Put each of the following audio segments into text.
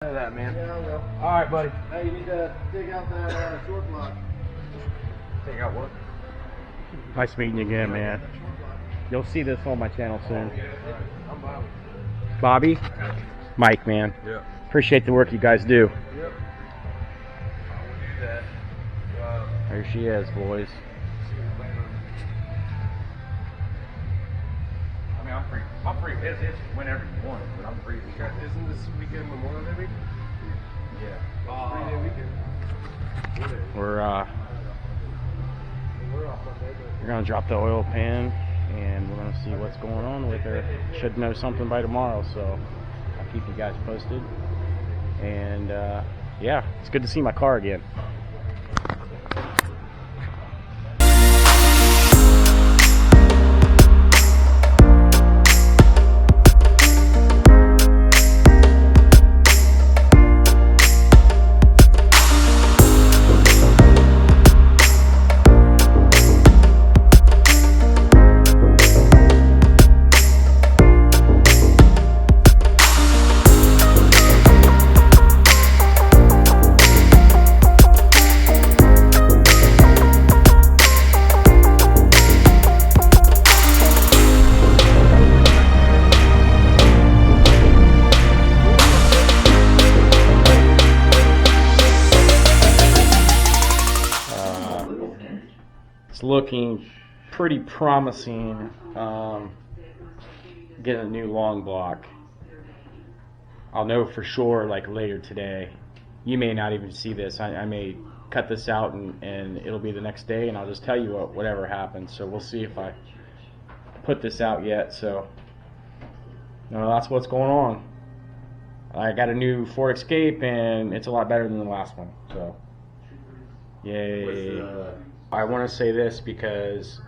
That man. Yeah, I will. All right, buddy. Hey, you need to dig out that short block. Take out what? Nice meeting you again, man. You'll see this on my channel soon. I'm Bobby. Bobby? Mike, man. Yeah. Appreciate the work you guys do. Yep. There she is, boys. I mean, I'm free. It's whenever you want it, but I'm free. Isn't this weekend Memorial Day week? Yeah. 3-day weekend. We're We're off Monday, we're gonna drop the oil pan and we're gonna see what's going on with her. Should know something by tomorrow, so I'll keep you guys posted. And yeah, it's good to see my car again. It's looking pretty promising, getting a new long block. I'll know for sure like later today. You may not even see this. I may cut this out and it'll be the next day and I'll just tell you whatever happens. So we'll see if I put this out yet. So no, that's what's going on. I got a new Ford Escape and it's a lot better than the last one. So yay. I want to say this because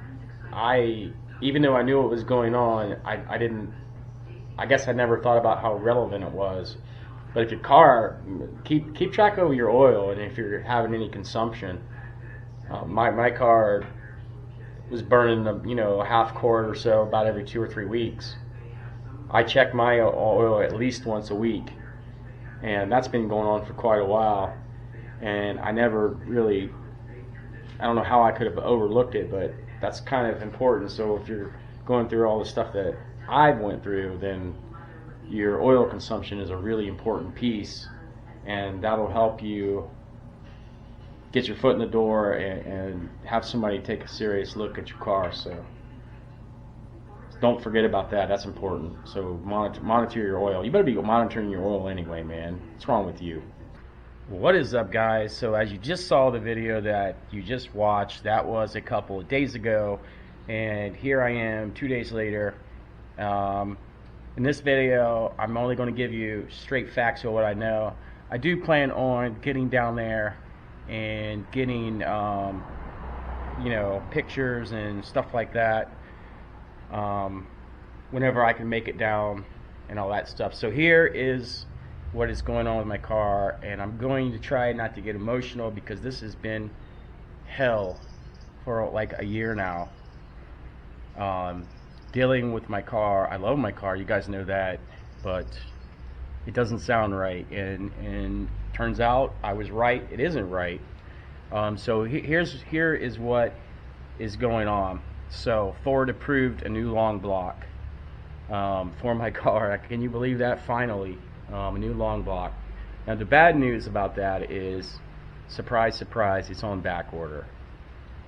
even though I knew what was going on, I guess I never thought about how relevant it was. But if your car, keep track of your oil, and if you're having any consumption. My car was burning a half quart or so about every 2 or 3 weeks. I check my oil at least once a week, and that's been going on for quite a while. And I never really, I don't know how I could have overlooked it, but that's kind of important. So if you're going through all the stuff that I went through, then your oil consumption is a really important piece, and that'll help you get your foot in the door and have somebody take a serious look at your car. So don't forget about that. That's important. So monitor your oil. You better be monitoring your oil anyway, man. What's wrong with you? What is up, guys? So as you just saw the video that you just watched, that was a couple of days ago, and here I am 2 days later. In this video I'm only going to give you straight facts of what I know. I do plan on getting down there and getting pictures and stuff like that whenever I can make it down and all that stuff. So here is what is going on with my car, and I'm going to try not to get emotional because this has been hell for like a year now. Dealing with my car. I love my car, you guys know that, but it doesn't sound right, and turns out I was right. It isn't right. So here is what is going on. So Ford approved a new long block for my car. Can you believe that? Finally, a new long block. Now the bad news about that is, surprise, surprise, it's on back order.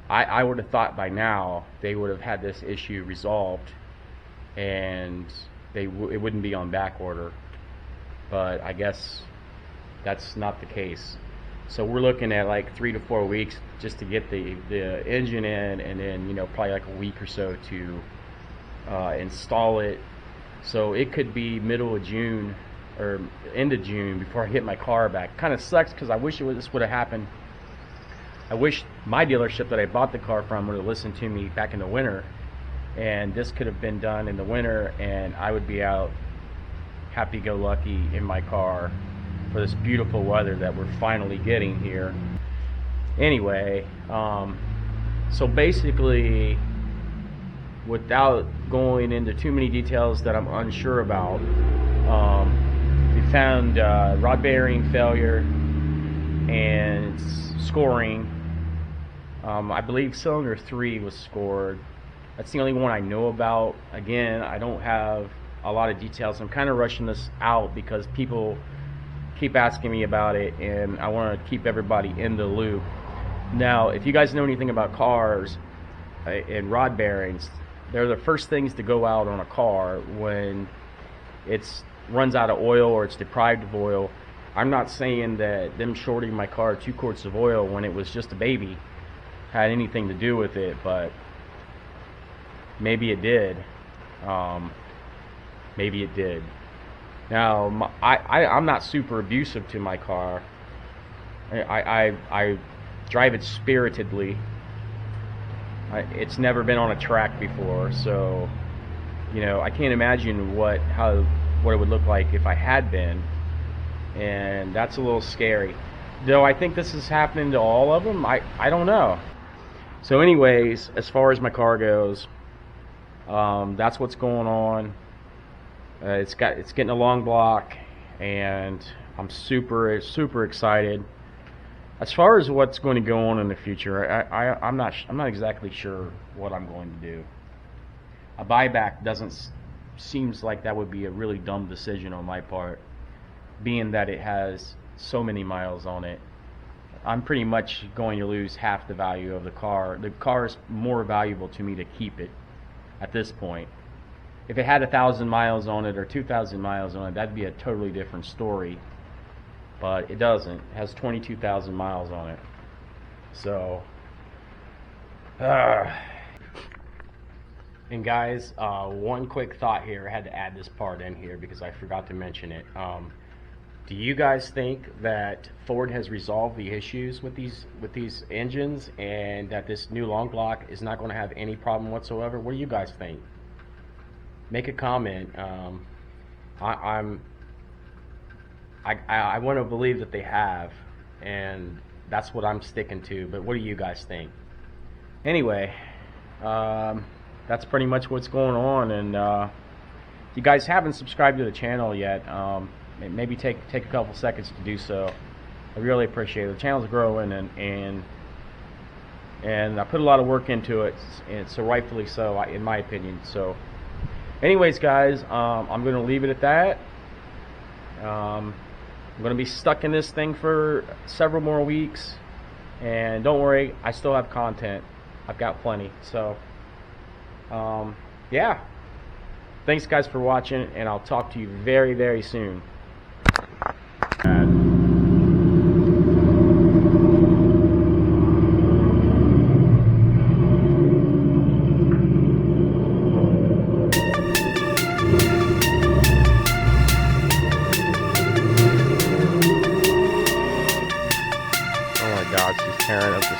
I would have thought by now they would have had this issue resolved and it wouldn't be on back order, but I guess that's not the case. So we're looking at like 3 to 4 weeks just to get the engine in, and then probably like a week or so to install it. So it could be middle of June or end of June before I get my car back. Kind of sucks because I wish this would have happened. I wish my dealership that I bought the car from would have listened to me back in the winter, and this could have been done in the winter, and I would be out happy-go-lucky in my car for this beautiful weather that we're finally getting here. Anyway, so basically, without going into too many details that I'm unsure about, found rod bearing failure and scoring. I believe cylinder 3 was scored. That's the only one I know about. Again, I don't have a lot of details. I'm kind of rushing this out because people keep asking me about it, and I want to keep everybody in the loop. Now, if you guys know anything about cars and rod bearings, they're the first things to go out on a car when it's runs out of oil or it's deprived of oil. I'm not saying that them shorting my car 2 quarts of oil when it was just a baby had anything to do with it, but maybe it did. Maybe it did. Now, I'm not super abusive to my car. I drive it spiritedly. It's never been on a track before, so you know, I can't imagine what it would look like if I had been, and that's a little scary. Though I think this is happening to all of them. I don't know. So anyways, as far as my car goes, that's what's going on. It's getting a long block, and I'm super excited. As far as what's going to go on in the future, I'm not exactly sure what I'm going to do. A buyback seems like that would be a really dumb decision on my part, being that it has so many miles on it. I'm pretty much going to lose half the value of the car. The car is more valuable to me to keep it at this point. If it had 1,000 miles on it or 2,000 miles on it, that'd be a totally different story. But it doesn't. It has 22,000 miles on it. So, and guys, one quick thought here. I had to add this part in here because I forgot to mention it. Do you guys think that Ford has resolved the issues with these engines, and that this new long block is not going to have any problem whatsoever? What do you guys think? Make a comment. I want to believe that they have, and that's what I'm sticking to. But what do you guys think? Anyway, that's pretty much what's going on. And if you guys haven't subscribed to the channel yet, maybe take a couple seconds to do so. I really appreciate it. The channel's growing, and I put a lot of work into it, and so rightfully so, in my opinion. So anyways, guys, I'm going to leave it at that. I'm going to be stuck in this thing for several more weeks, and don't worry, I still have content. I've got plenty. So yeah, thanks guys for watching, and I'll talk to you very, very soon. Oh my God, she's tearing up the